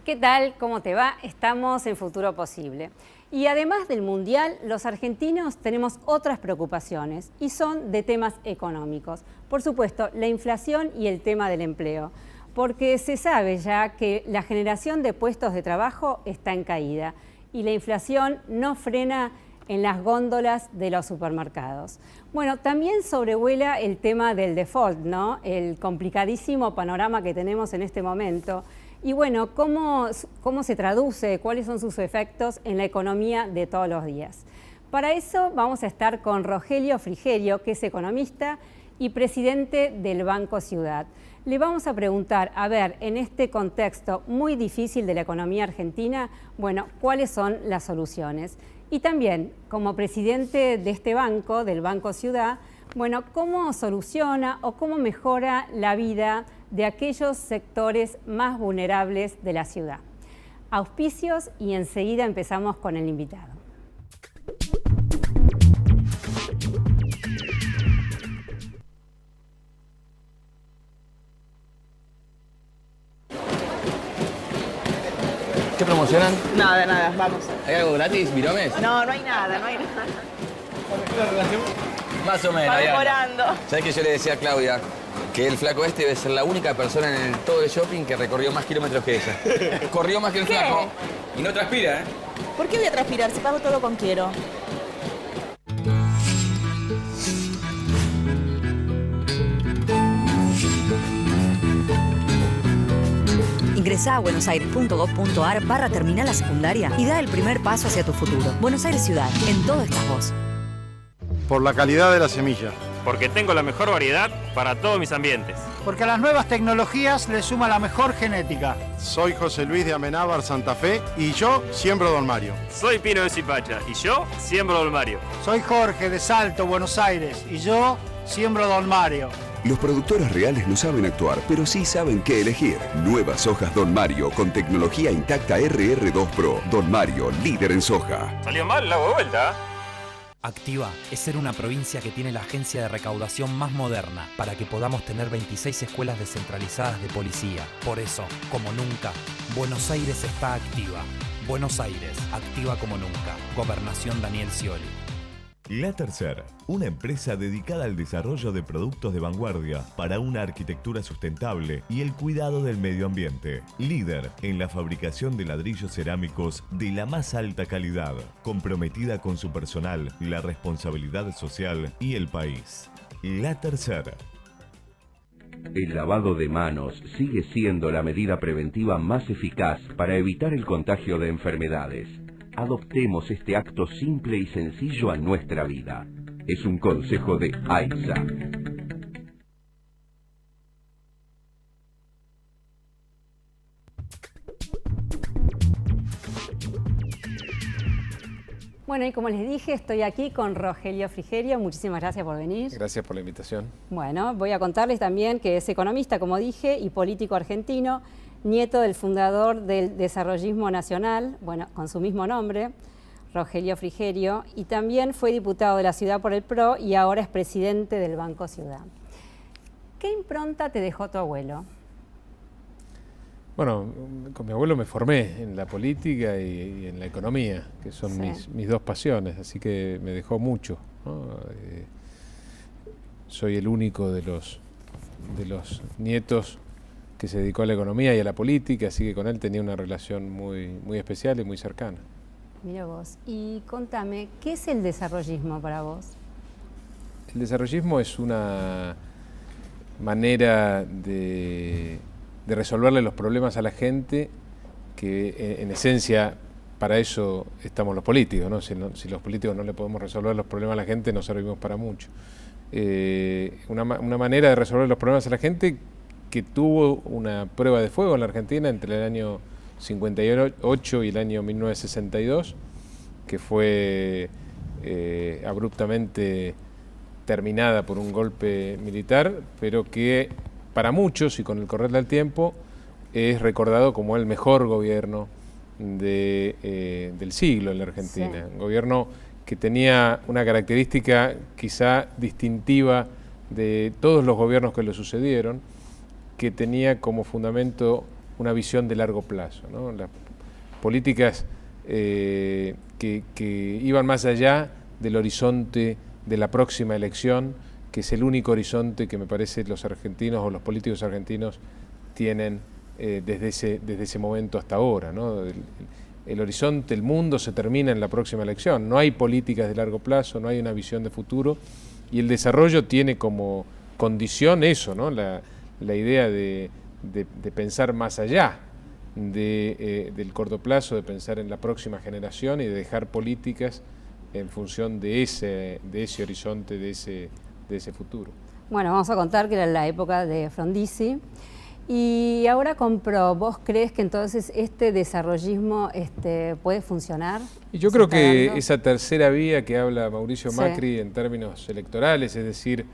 ¿Qué tal? ¿Cómo te va? Estamos en Futuro Posible. Y además del Mundial, los argentinos tenemos otras preocupaciones y son de temas económicos. Por supuesto, la inflación y el tema del empleo. Porque se sabe ya que la generación de puestos de trabajo está en caída y la inflación no frena en las góndolas de los supermercados. Bueno, también sobrevuela el tema del default, ¿no? El complicadísimo panorama que tenemos en este momento. Y bueno, ¿cómo se traduce? ¿Cuáles son sus efectos en la economía de todos los días? Para eso vamos a estar con Rogelio Frigerio, que es economista y presidente del Banco Ciudad. Le vamos a preguntar, a ver, en este contexto muy difícil de la economía argentina, bueno, ¿cuáles son las soluciones? Y también, como presidente de este banco, del Banco Ciudad, bueno, ¿cómo soluciona o cómo mejora la vida de aquellos sectores más vulnerables de la ciudad? Auspicios y enseguida empezamos con el invitado. ¿Qué promocionan? Nada, vamos. ¿Hay algo gratis, Viromes? No hay nada. Más o menos. Va mejorando. ¿Sabes que yo le decía a Claudia que el flaco este debe ser la única persona en todo el shopping que recorrió más kilómetros que ella? Corrió más que el ¿Qué? flaco. Y no transpira, ¿eh? ¿Por qué voy a transpirar si pago todo con Quiero? Ingresá a buenosaires.gov.ar/terminal la secundaria y da el primer paso hacia tu futuro. Buenos Aires Ciudad, en todo estás vos. Por la calidad de la semilla. Porque tengo la mejor variedad para todos mis ambientes. Porque a las nuevas tecnologías le suma la mejor genética. Soy José Luis de Amenábar, Santa Fe, y yo siembro Don Mario. Soy Pino de Zipacha y yo siembro Don Mario. Soy Jorge de Salto, Buenos Aires, y yo siembro Don Mario. Los productores reales no saben actuar, pero sí saben qué elegir. Nuevas sojas Don Mario con tecnología intacta RR2 Pro. Don Mario, líder en soja. ¿Salió mal? La hago de vuelta. Activa es ser una provincia que tiene la agencia de recaudación más moderna para que podamos tener 26 escuelas descentralizadas de policía. Por eso, como nunca, Buenos Aires está activa. Buenos Aires, activa como nunca. Gobernación Daniel Scioli. La Tercera, una empresa dedicada al desarrollo de productos de vanguardia para una arquitectura sustentable y el cuidado del medio ambiente. Líder en la fabricación de ladrillos cerámicos de la más alta calidad, comprometida con su personal, la responsabilidad social y el país. La Tercera. El lavado de manos sigue siendo la medida preventiva más eficaz para evitar el contagio de enfermedades. Adoptemos este acto simple y sencillo a nuestra vida. Es un consejo de AISA. Bueno, y como les dije, estoy aquí con Rogelio Frigerio. Muchísimas gracias por venir. Gracias por la invitación. Bueno, voy a contarles también que es economista, como dije, y político argentino, nieto del fundador del Desarrollismo Nacional, bueno, con su mismo nombre, Rogelio Frigerio, y también fue diputado de la ciudad por el PRO y ahora es presidente del Banco Ciudad. ¿Qué impronta te dejó tu abuelo? Bueno, con mi abuelo me formé en la política y en la economía, que son mis dos pasiones, así que me dejó mucho, ¿no? Soy el único de los nietos que se dedicó a la economía y a la política, así que con él tenía una relación muy especial y muy cercana. Mira vos, y contame, ¿qué es el desarrollismo para vos? El desarrollismo es una manera de resolverle los problemas a la gente, que en esencia para eso estamos los políticos, ¿no? Si los políticos no le podemos resolver los problemas a la gente, no servimos para mucho. Una manera de resolver los problemas a la gente que tuvo una prueba de fuego en la Argentina entre el año 58 y el año 1962, que fue abruptamente terminada por un golpe militar, pero que para muchos y con el correr del tiempo es recordado como el mejor gobierno del siglo en la Argentina. Sí. Un gobierno que tenía una característica quizá distintiva de todos los gobiernos que lo sucedieron, que tenía como fundamento una visión de largo plazo, ¿no? Las políticas que iban más allá del horizonte de la próxima elección, que es el único horizonte que me parece los argentinos o los políticos argentinos tienen desde ese momento hasta ahora, ¿no? El horizonte, el mundo se termina en la próxima elección. No hay políticas de largo plazo, no hay una visión de futuro, y el desarrollo tiene como condición eso, ¿no? La idea de pensar más allá del corto plazo, de pensar en la próxima generación y de dejar políticas en función de ese horizonte, de ese futuro. Bueno, vamos a contar que era la época de Frondizi. Y ahora compró, ¿vos crees que entonces este desarrollismo puede funcionar? Y yo creo que esa tercera vía que habla Mauricio Macri en términos electorales, es decir,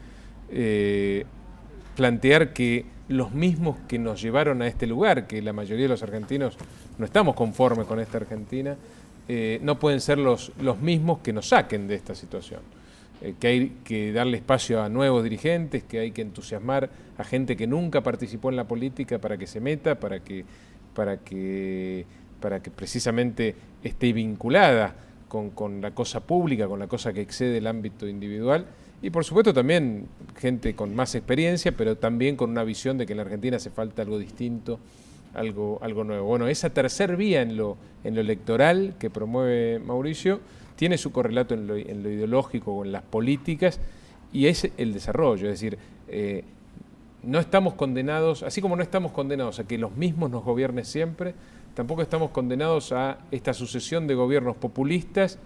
plantear que los mismos que nos llevaron a este lugar, que la mayoría de los argentinos no estamos conformes con esta Argentina, no pueden ser los mismos que nos saquen de esta situación. Que hay que darle espacio a nuevos dirigentes, que hay que entusiasmar a gente que nunca participó en la política para que se meta, para que precisamente esté vinculada con la cosa pública, con la cosa que excede el ámbito individual, y por supuesto también gente con más experiencia, pero también con una visión de que en la Argentina hace falta algo distinto, algo nuevo. Bueno, esa tercer vía en lo electoral que promueve Mauricio tiene su correlato en lo ideológico o en las políticas, y es el desarrollo. Es decir, no estamos condenados, así como no estamos condenados a que los mismos nos gobiernen siempre, tampoco estamos condenados a esta sucesión de gobiernos populistas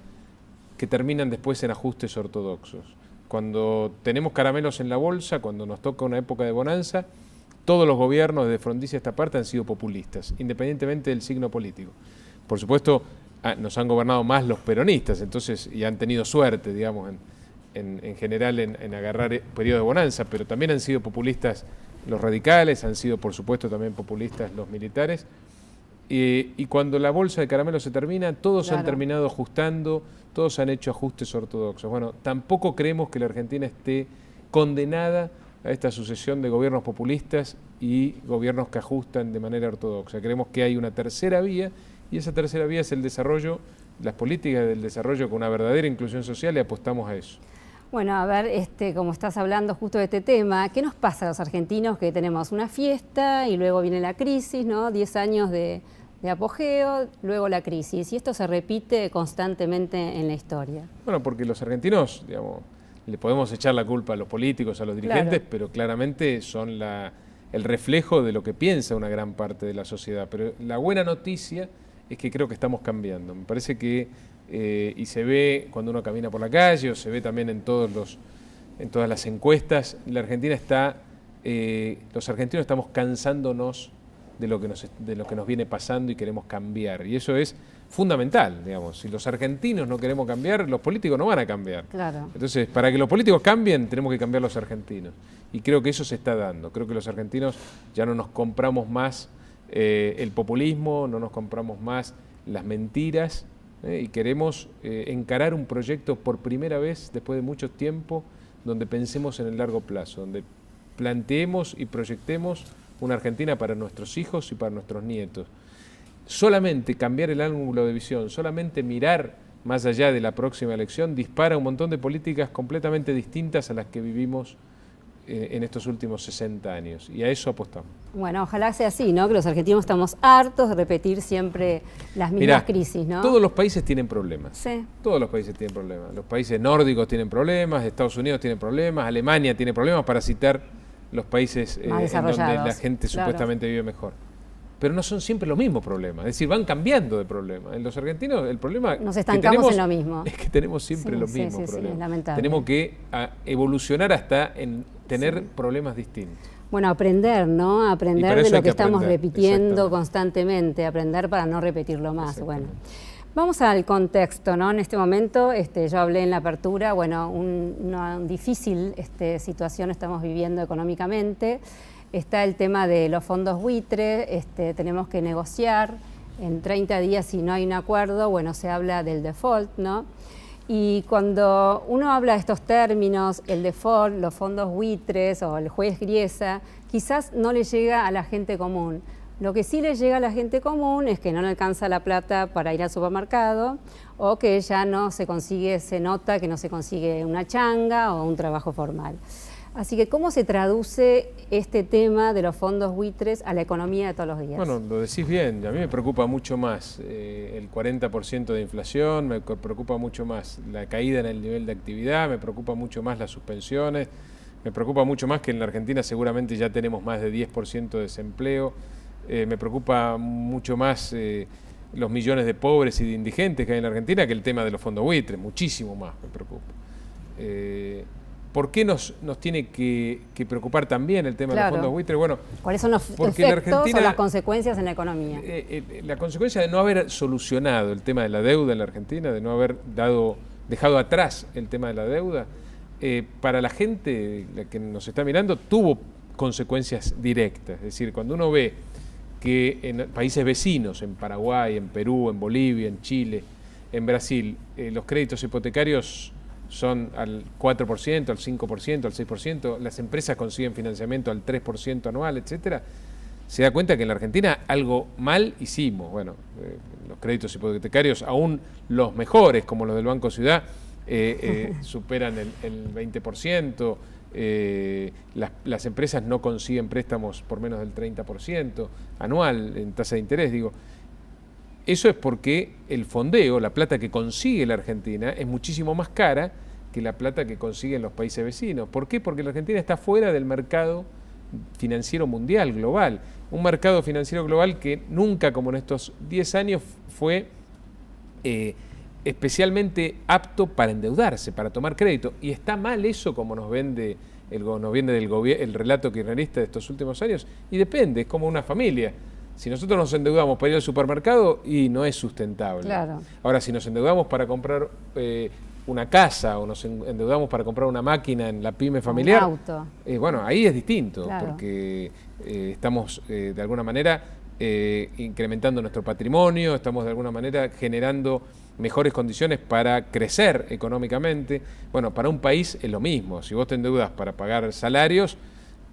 que terminan después en ajustes ortodoxos. Cuando tenemos caramelos en la bolsa, cuando nos toca una época de bonanza, todos los gobiernos desde Frondizi a esta parte han sido populistas, independientemente del signo político. Por supuesto, nos han gobernado más los peronistas, entonces, y han tenido suerte, digamos, en general en agarrar periodos de bonanza, pero también han sido populistas los radicales, han sido por supuesto también populistas los militares, y cuando la bolsa de caramelo se termina, todos han terminado ajustando, todos han hecho ajustes ortodoxos. Bueno, tampoco creemos que la Argentina esté condenada a esta sucesión de gobiernos populistas y gobiernos que ajustan de manera ortodoxa. Creemos que hay una tercera vía, y esa tercera vía es el desarrollo, las políticas del desarrollo con una verdadera inclusión social, y apostamos a eso. Bueno, a ver, como estás hablando justo de este tema, ¿qué nos pasa a los argentinos que tenemos una fiesta y luego viene la crisis, ¿no? 10 años de apogeo, luego la crisis, y esto se repite constantemente en la historia? Bueno, porque los argentinos, digamos, le podemos echar la culpa a los políticos, a los dirigentes, pero claramente son el reflejo de lo que piensa una gran parte de la sociedad. Pero la buena noticia es que creo que estamos cambiando. Me parece que, y se ve cuando uno camina por la calle, o se ve también en todas las encuestas, la Argentina los argentinos estamos cansándonos de lo que nos viene pasando y queremos cambiar. Y eso es fundamental, digamos. Si los argentinos no queremos cambiar, los políticos no van a cambiar. Claro. Entonces, para que los políticos cambien, tenemos que cambiar los argentinos. Y creo que eso se está dando. Creo que los argentinos ya no nos compramos más el populismo, no nos compramos más las mentiras, y queremos encarar un proyecto por primera vez, después de mucho tiempo, donde pensemos en el largo plazo, donde planteemos y proyectemos una Argentina para nuestros hijos y para nuestros nietos. Solamente cambiar el ángulo de visión, solamente mirar más allá de la próxima elección, dispara un montón de políticas completamente distintas a las que vivimos en estos últimos 60 años, y a eso apostamos. Bueno, ojalá sea así, ¿no? Que los argentinos estamos hartos de repetir siempre las mismas crisis, ¿no? Todos los países tienen problemas. Sí. Todos los países tienen problemas. Los países nórdicos tienen problemas, Estados Unidos tiene problemas, Alemania tiene problemas, para citar los países en donde la gente supuestamente vive mejor. Pero no son siempre los mismos problemas, es decir, van cambiando de problemas. En los argentinos el problema nos estancamos que tenemos, en lo mismo. Es que tenemos siempre los mismos problemas. Es lamentable. Tenemos que evolucionar hasta en tener problemas distintos. Bueno, aprender, ¿no? Aprender de lo que estamos repitiendo constantemente, aprender para no repetirlo más. Bueno, vamos al contexto, ¿no? En este momento, yo hablé en la apertura, bueno, una difícil situación estamos viviendo económicamente. Está el tema de los fondos buitre, tenemos que negociar en 30 días si no hay un acuerdo, bueno, se habla del default, ¿no? Y cuando uno habla de estos términos, el default, los fondos buitres o el juez Griesa, quizás no le llega a la gente común. Lo que sí le llega a la gente común es que no le alcanza la plata para ir al supermercado o que ya no se consigue, se nota que no se consigue una changa o un trabajo formal. Así que, ¿cómo se traduce este tema de los fondos buitres a la economía de todos los días? Bueno, lo decís bien, a mí me preocupa mucho más el 40% de inflación, me preocupa mucho más la caída en el nivel de actividad, me preocupa mucho más las suspensiones, me preocupa mucho más que en la Argentina seguramente ya tenemos más de 10% de desempleo, me preocupa mucho más los millones de pobres y de indigentes que hay en la Argentina que el tema de los fondos buitres, muchísimo más me preocupa. ¿Por qué nos tiene que preocupar también el tema de los fondos buitres? Bueno, ¿cuáles son los efectos o las consecuencias en la economía? La consecuencia de no haber solucionado el tema de la deuda en la Argentina, de no haber dejado atrás el tema de la deuda, para la gente la que nos está mirando tuvo consecuencias directas. Es decir, cuando uno ve que en países vecinos, en Paraguay, en Perú, en Bolivia, en Chile, en Brasil, los créditos hipotecarios son al 4%, al 5%, al 6%, las empresas consiguen financiamiento al 3% anual, etcétera, se da cuenta que en la Argentina algo mal hicimos. Bueno, los créditos hipotecarios, aún los mejores, como los del Banco Ciudad, superan el 20%, las empresas no consiguen préstamos por menos del 30% anual en tasa de interés, digo. Eso es porque el fondeo, la plata que consigue la Argentina, es muchísimo más cara que la plata que consiguen los países vecinos. ¿Por qué? Porque la Argentina está fuera del mercado financiero mundial, global. Un mercado financiero global que nunca, como en estos 10 años, fue especialmente apto para endeudarse, para tomar crédito. Y está mal eso como nos vende el relato kirchnerista de estos últimos años. Y depende, es como una familia. Si nosotros nos endeudamos para ir al supermercado, y no es sustentable. Claro. Ahora, si nos endeudamos para comprar una casa o nos endeudamos para comprar una máquina en la pyme familiar, un auto. Bueno, ahí es distinto, Claro. porque estamos de alguna manera incrementando nuestro patrimonio, estamos de alguna manera generando mejores condiciones para crecer económicamente. Bueno, para un país es lo mismo. Si vos te endeudas para pagar salarios,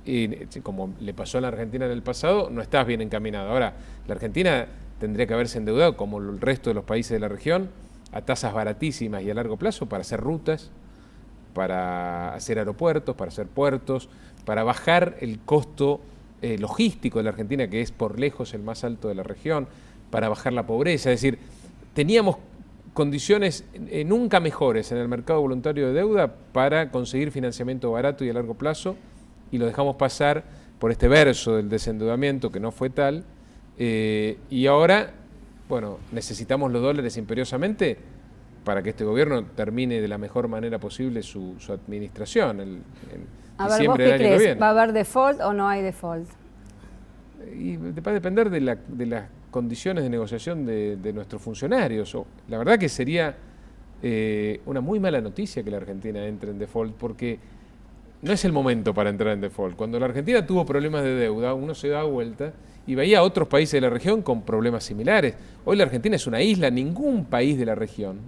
y como le pasó a la Argentina en el pasado, no estás bien encaminado. Ahora, la Argentina tendría que haberse endeudado, como el resto de los países de la región, a tasas baratísimas y a largo plazo para hacer rutas, para hacer aeropuertos, para hacer puertos, para bajar el costo logístico de la Argentina, que es por lejos el más alto de la región, para bajar la pobreza. Es decir, teníamos condiciones nunca mejores en el mercado voluntario de deuda para conseguir financiamiento barato y a largo plazo, y lo dejamos pasar por este verso del desendeudamiento que no fue tal, y ahora, bueno, necesitamos los dólares imperiosamente para que este gobierno termine de la mejor manera posible su administración. A ver, ¿vos qué crees? ¿Va a haber default o no hay default? Y va a depender de las condiciones de negociación de nuestros funcionarios. La verdad que sería una muy mala noticia que la Argentina entre en default, porque no es el momento para entrar en default. Cuando la Argentina tuvo problemas de deuda, uno se da vuelta y veía a otros países de la región con problemas similares. Hoy la Argentina es una isla, ningún país de la región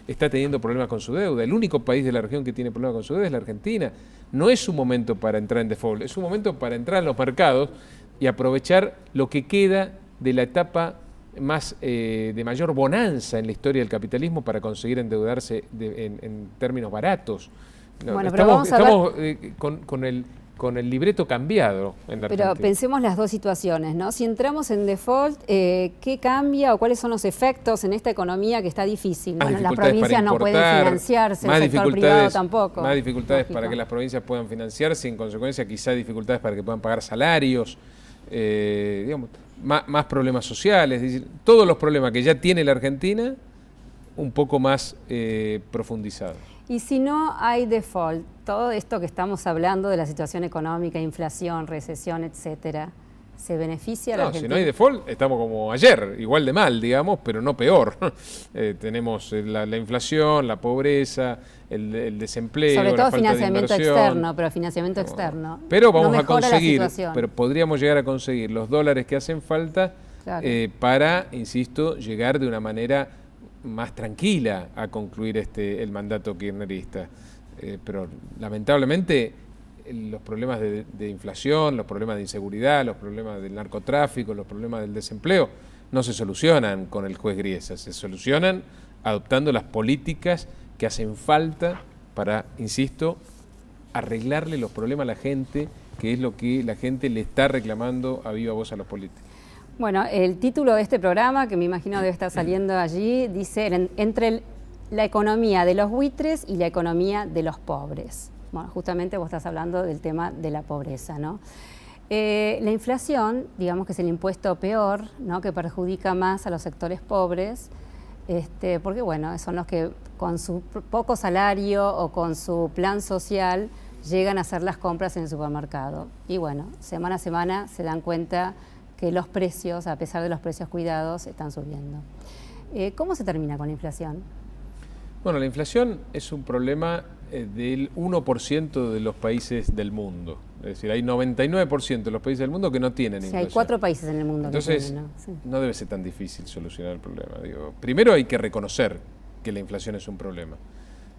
está teniendo problemas con su deuda. El único país de la región que tiene problemas con su deuda es la Argentina. No es un momento para entrar en default, es un momento para entrar en los mercados y aprovechar lo que queda de la etapa más de mayor bonanza en la historia del capitalismo para conseguir endeudarse en términos baratos. No, bueno, estamos con el libreto cambiado en la Argentina. Pero pensemos las dos situaciones, ¿no? Si entramos en default, ¿qué cambia o cuáles son los efectos en esta economía que está difícil? Bueno, las provincias no pueden financiarse, el sector privado tampoco. Más dificultades para que las provincias puedan financiarse, en consecuencia quizá dificultades para que puedan pagar salarios, digamos, más problemas sociales, es decir, todos los problemas que ya tiene la Argentina, un poco más profundizados. Y si no hay default, todo esto que estamos hablando de la situación económica, inflación, recesión, etcétera, ¿se beneficia a la Argentina? Si no hay default, estamos como ayer, igual de mal, digamos, pero no peor. Tenemos la inflación, la pobreza, el desempleo, sobre todo la falta financiamiento de inversión. externo, pero financiamiento externo. Pero vamos no a conseguir, la pero podríamos llegar a conseguir los dólares que hacen falta, claro, para, insisto, llegar de una manera más tranquila a concluir el mandato kirchnerista. Pero lamentablemente los problemas de inflación, los problemas de inseguridad, los problemas del narcotráfico, los problemas del desempleo, no se solucionan con el juez Griesa, se solucionan adoptando las políticas que hacen falta para, insisto, arreglarle los problemas a la gente, que es lo que la gente le está reclamando a viva voz a los políticos. Bueno, el título de este programa, que me imagino debe estar saliendo allí, dice entre la economía de los buitres y la economía de los pobres. Bueno, justamente vos estás hablando del tema de la pobreza, ¿no? La inflación, digamos que es el impuesto peor, ¿no?, que perjudica más a los sectores pobres, porque bueno, son los que con su poco salario o con su plan social llegan a hacer las compras en el supermercado. Y bueno, semana a semana se dan cuenta que los precios, a pesar de los precios cuidados, están subiendo. ¿Cómo se termina con la inflación? Bueno, la inflación es un problema del 1% de los países del mundo. Es decir, hay 99% de los países del mundo que no tienen inflación. Hay 4 países en el mundo Entonces, que tienen, ¿no? Sí. No debe ser tan difícil solucionar el problema. Primero hay que reconocer que la inflación es un problema.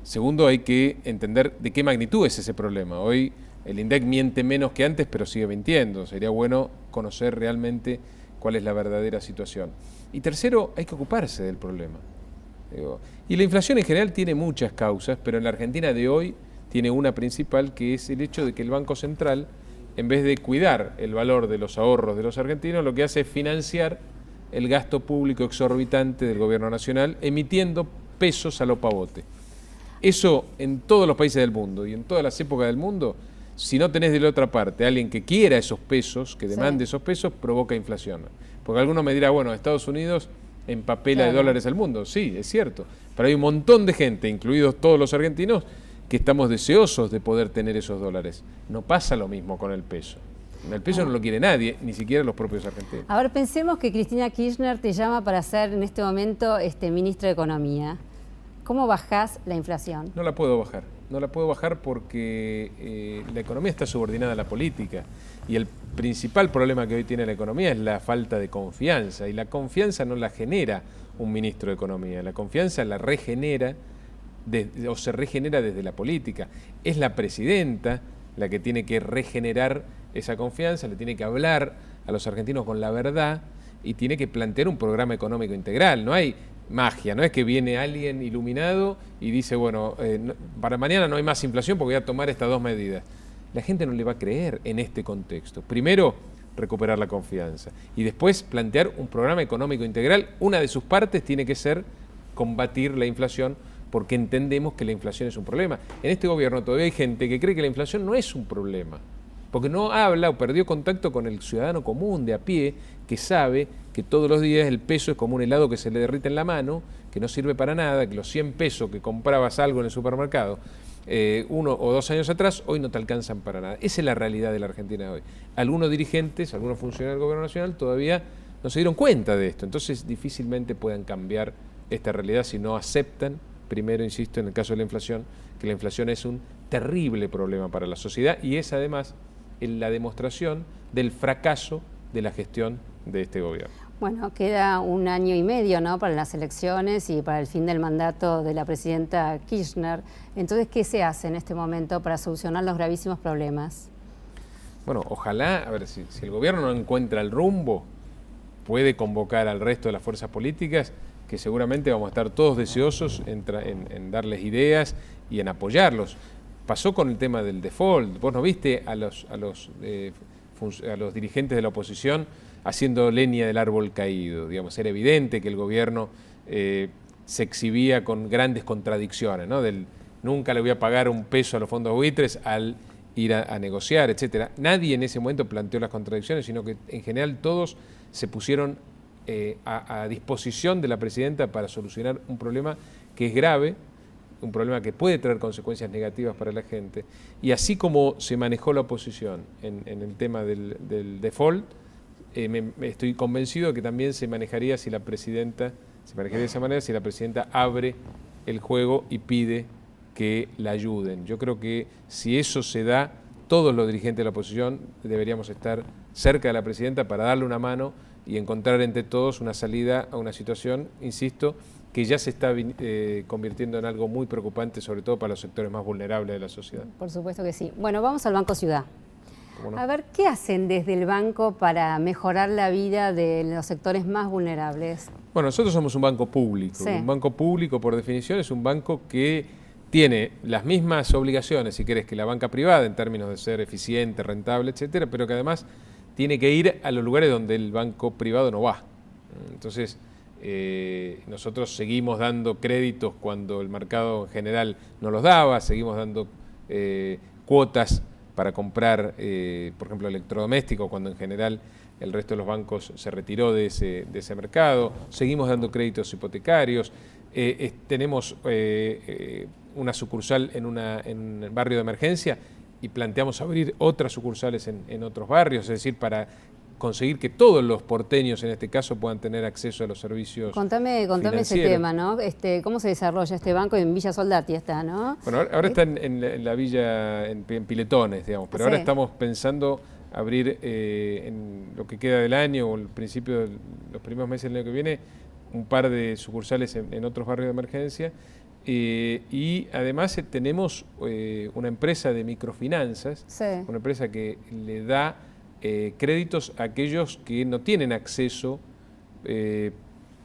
Segundo, hay que entender de qué magnitud es ese problema. Hoy el INDEC miente menos que antes, pero sigue mintiendo. Sería bueno conocer realmente cuál es la verdadera situación. Y tercero, hay que ocuparse del problema. Y la inflación en general tiene muchas causas, pero en la Argentina de hoy tiene una principal, que es el hecho de que el Banco Central, en vez de cuidar el valor de los ahorros de los argentinos, lo que hace es financiar el gasto público exorbitante del gobierno nacional, emitiendo pesos a lo pavote. Eso en todos los países del mundo y en todas las épocas del mundo, si no tenés de la otra parte a alguien que quiera esos pesos, que demande esos pesos, provoca inflación. Porque alguno me dirá, bueno, Estados Unidos empapela de dólares al mundo. Sí, es cierto. Pero hay un montón de gente, incluidos todos los argentinos, que estamos deseosos de poder tener esos dólares. No pasa lo mismo con el peso. El peso no lo quiere nadie, ni siquiera los propios argentinos. A ver, pensemos que Cristina Kirchner te llama para ser en este momento ministra de Economía. ¿Cómo bajás la inflación? No la puedo bajar. No la puedo bajar porque la economía está subordinada a la política. Y el principal problema que hoy tiene la economía es la falta de confianza. Y la confianza no la genera un ministro de Economía. La confianza la regenera o se regenera desde la política. Es la presidenta la que tiene que regenerar esa confianza, le tiene que hablar a los argentinos con la verdad y tiene que plantear un programa económico integral. No hay magia, no es que viene alguien iluminado y dice, bueno, para mañana no hay más inflación porque voy a tomar estas 2 medidas. La gente no le va a creer en este contexto. Primero, recuperar la confianza y después plantear un programa económico integral. Una de sus partes tiene que ser combatir la inflación, porque entendemos que la inflación es un problema. En este gobierno todavía hay gente que cree que la inflación no es un problema, porque no habla o perdió contacto con el ciudadano común de a pie, que sabe que todos los días el peso es como un helado que se le derrite en la mano, que no sirve para nada, que los 100 pesos que comprabas algo en el supermercado 1 o 2 años atrás, hoy no te alcanzan para nada. Esa es la realidad de la Argentina de hoy. Algunos dirigentes, algunos funcionarios del gobierno nacional todavía no se dieron cuenta de esto, entonces difícilmente puedan cambiar esta realidad si no aceptan. Primero, insisto, en el caso de la inflación, que la inflación es un terrible problema para la sociedad y es además la demostración del fracaso de la gestión de este gobierno. Bueno, queda 1 año y medio, ¿no?, para las elecciones y para el fin del mandato de la presidenta Kirchner. Entonces, ¿qué se hace en este momento para solucionar los gravísimos problemas? Bueno, ojalá, a ver, si el gobierno no encuentra el rumbo, puede convocar al resto de las fuerzas políticas, que seguramente vamos a estar todos deseosos en darles ideas y en apoyarlos. Pasó con el tema del default. Vos no viste a los dirigentes de la oposición haciendo leña del árbol caído. Digamos, era evidente que el gobierno se exhibía con grandes contradicciones, ¿no? Nunca le voy a pagar un peso a los fondos buitres al ir a negociar, etcétera. Nadie en ese momento planteó las contradicciones, sino que en general todos se pusieron a disposición de la presidenta para solucionar un problema que es grave, un problema que puede traer consecuencias negativas para la gente. Y así como se manejó la oposición en el tema del default, estoy convencido de que también se manejaría de esa manera si la presidenta abre el juego y pide que la ayuden. Yo creo que si eso se da, todos los dirigentes de la oposición deberíamos estar cerca de la presidenta para darle una mano y encontrar entre todos una salida a una situación, insisto, que ya se está convirtiendo en algo muy preocupante, sobre todo para los sectores más vulnerables de la sociedad. Por supuesto que sí. Bueno, vamos al Banco Ciudad. ¿Cómo no? A ver, ¿qué hacen desde el banco para mejorar la vida de los sectores más vulnerables? Bueno, nosotros somos un banco público. Sí. Un banco público, por definición, es un banco que tiene las mismas obligaciones, si querés, que la banca privada en términos de ser eficiente, rentable, etcétera, pero que además tiene que ir a los lugares donde el banco privado no va. Entonces, nosotros seguimos dando créditos cuando el mercado en general no los daba, seguimos dando cuotas para comprar, por ejemplo, electrodomésticos, cuando en general el resto de los bancos se retiró de ese mercado, seguimos dando créditos hipotecarios, tenemos una sucursal en un barrio de emergencia y planteamos abrir otras sucursales en otros barrios, es decir, para conseguir que todos los porteños, en este caso, puedan tener acceso a los servicios Contame ese tema, ¿no? ¿Cómo se desarrolla este banco? En Villa Soldati está, ¿no? Bueno, ahora está en la villa, en Piletones, digamos, pero ahora estamos pensando abrir en lo que queda del año o el principio de los primeros meses del año que viene un par de sucursales en otros barrios de emergencia y además tenemos una empresa de microfinanzas, una empresa que le da créditos a aquellos que no tienen acceso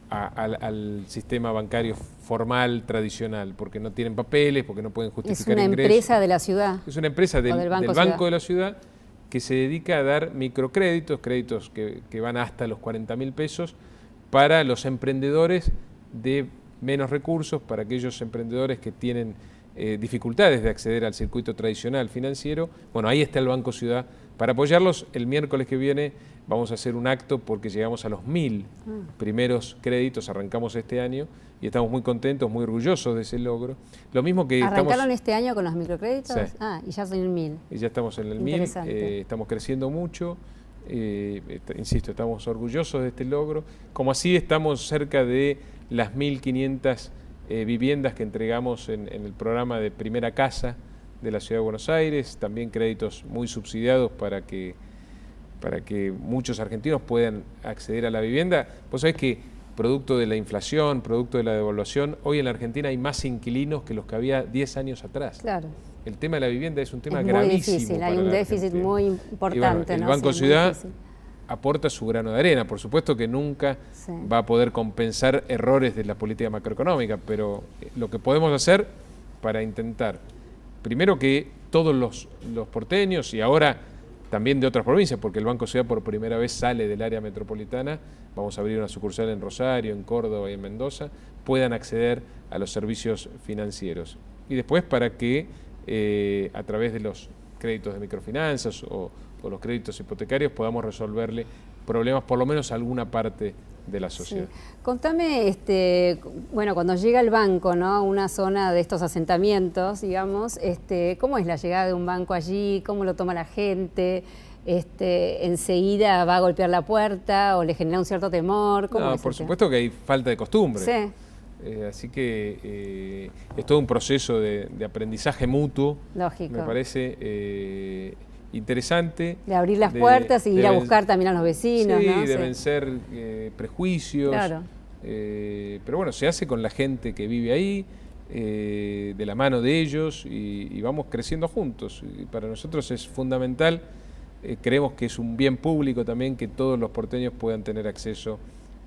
al sistema bancario formal, tradicional, porque no tienen papeles, porque no pueden justificar ingresos. ¿Es una empresa de la ciudad? Es una empresa del Banco de la Ciudad que se dedica a dar microcréditos, créditos que van hasta los 40.000 pesos para los emprendedores de menos recursos, para aquellos emprendedores que tienen dificultades de acceder al circuito tradicional financiero. Bueno, ahí está el Banco Ciudad para apoyarlos. El miércoles que viene vamos a hacer un acto porque llegamos a los 1.000 primeros créditos, arrancamos este año y estamos muy contentos, muy orgullosos de ese logro. Lo mismo que ¿Arrancaron este año con los microcréditos? Sí. Y ya son el 1.000. Y ya estamos en el 1.000, estamos creciendo mucho, insisto, estamos orgullosos de este logro. Como así estamos cerca de las 1.500 viviendas que entregamos en el programa de Primera Casa de la Ciudad de Buenos Aires, también créditos muy subsidiados para que muchos argentinos puedan acceder a la vivienda. Vos sabés que producto de la inflación, producto de la devaluación, hoy en la Argentina hay más inquilinos que los que había 10 años atrás. Claro. El tema de la vivienda es un tema es gravísimo. Muy difícil, hay un déficit muy importante. Y bueno, el Banco Ciudad aporta su grano de arena. Por supuesto que nunca va a poder compensar errores de la política macroeconómica, pero lo que podemos hacer para intentar, primero que todos los porteños y ahora también de otras provincias, porque el Banco Ciudad por primera vez sale del área metropolitana, vamos a abrir una sucursal en Rosario, en Córdoba y en Mendoza, puedan acceder a los servicios financieros. Y después para que a través de los créditos de microfinanzas o los créditos hipotecarios podamos resolverle problemas por lo menos a alguna parte de la sociedad. Sí. Contame, bueno, cuando llega el banco, ¿no? Una zona de estos asentamientos, digamos, ¿cómo es la llegada de un banco allí? ¿Cómo lo toma la gente? ¿Enseguida va a golpear la puerta o le genera un cierto temor? ¿Cómo es por supuesto que hay falta de costumbre. Sí. Así que es todo un proceso de aprendizaje mutuo. Lógico. Me parece interesante. De abrir las puertas y ir a buscar también a los vecinos, sí, ¿no? de vencer prejuicios. Claro. Pero bueno, se hace con la gente que vive ahí, de la mano de ellos y vamos creciendo juntos. Y para nosotros es fundamental, creemos que es un bien público también que todos los porteños puedan tener acceso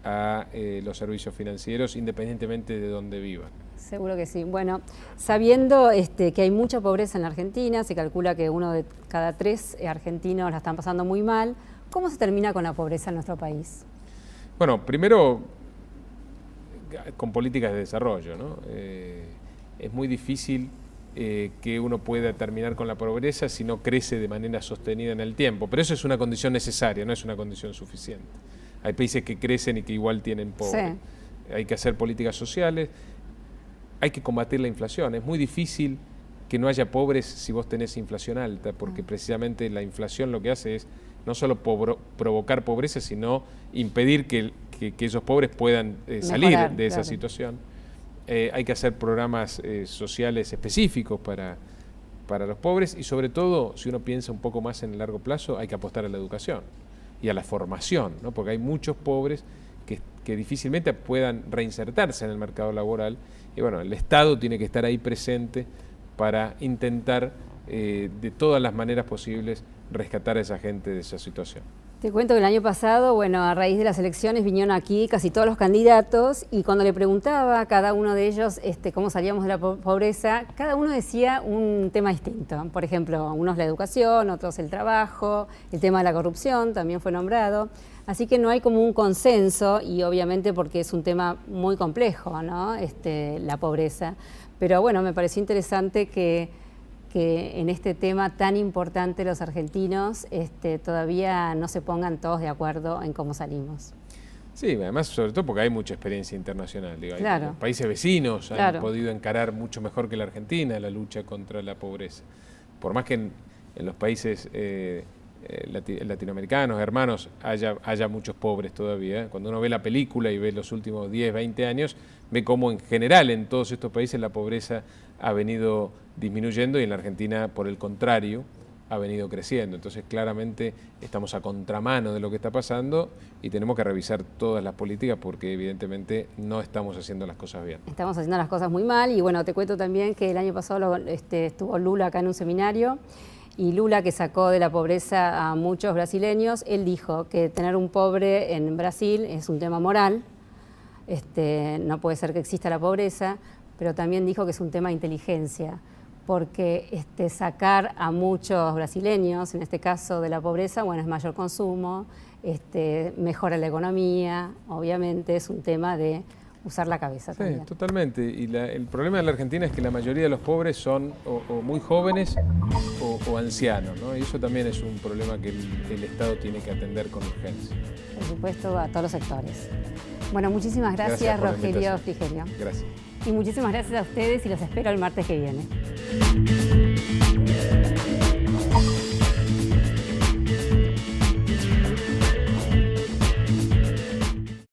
a los servicios financieros independientemente de dónde vivan. Seguro que sí. Bueno, sabiendo que hay mucha pobreza en la Argentina, se calcula que 1 de cada 3 argentinos la están pasando muy mal, ¿cómo se termina con la pobreza en nuestro país? Bueno, primero con políticas de desarrollo, ¿no? Es muy difícil que uno pueda terminar con la pobreza si no crece de manera sostenida en el tiempo, pero eso es una condición necesaria, no es una condición suficiente. Hay países que crecen y que igual tienen pobres. Sí. Hay que hacer políticas sociales, hay que combatir la inflación. Es muy difícil que no haya pobres si vos tenés inflación alta, porque precisamente la inflación lo que hace es no solo provocar pobreza, sino impedir que esos pobres puedan salir de esa situación. Hay que hacer programas sociales específicos para los pobres y sobre todo, si uno piensa un poco más en el largo plazo, hay que apostar a la educación y a la formación, ¿no? Porque hay muchos pobres que que difícilmente puedan reinsertarse en el mercado laboral. Y bueno, el Estado tiene que estar ahí presente para intentar de todas las maneras posibles rescatar a esa gente de esa situación. Te cuento que el año pasado, bueno, a raíz de las elecciones vinieron aquí casi todos los candidatos y cuando le preguntaba a cada uno de ellos cómo salíamos de la pobreza, cada uno decía un tema distinto. Por ejemplo, unos la educación, otros el trabajo, el tema de la corrupción también fue nombrado. Así que no hay como un consenso y obviamente porque es un tema muy complejo, ¿no? La pobreza. Pero bueno, me pareció interesante que en este tema tan importante los argentinos todavía no se pongan todos de acuerdo en cómo salimos. Sí, además sobre todo porque hay mucha experiencia internacional. Digo, claro. Los países vecinos claro. han podido encarar mucho mejor que la Argentina la lucha contra la pobreza. Por más que en los países latinoamericanos, hermanos, haya muchos pobres todavía. Cuando uno ve la película y ve los últimos 10, 20 años, ve cómo en general en todos estos países la pobreza ha venido disminuyendo y en la Argentina, por el contrario, ha venido creciendo. Entonces, claramente estamos a contramano de lo que está pasando y tenemos que revisar todas las políticas porque evidentemente no estamos haciendo las cosas bien. Estamos haciendo las cosas muy mal y bueno, te cuento también que el año pasado estuvo Lula acá en un seminario y Lula, que sacó de la pobreza a muchos brasileños, él dijo que tener un pobre en Brasil es un tema moral, no puede ser que exista la pobreza, pero también dijo que es un tema de inteligencia, porque sacar a muchos brasileños, en este caso de la pobreza, bueno, es mayor consumo, mejora la economía, obviamente es un tema de usar la cabeza también. Sí, totalmente. Y el problema de la Argentina es que la mayoría de los pobres son o muy jóvenes o ancianos, ¿no? Y eso también es un problema que el Estado tiene que atender con urgencia. Por supuesto, a todos los sectores. Bueno, muchísimas gracias Rogelio Frigerio. Gracias. Y muchísimas gracias a ustedes y los espero el martes que viene.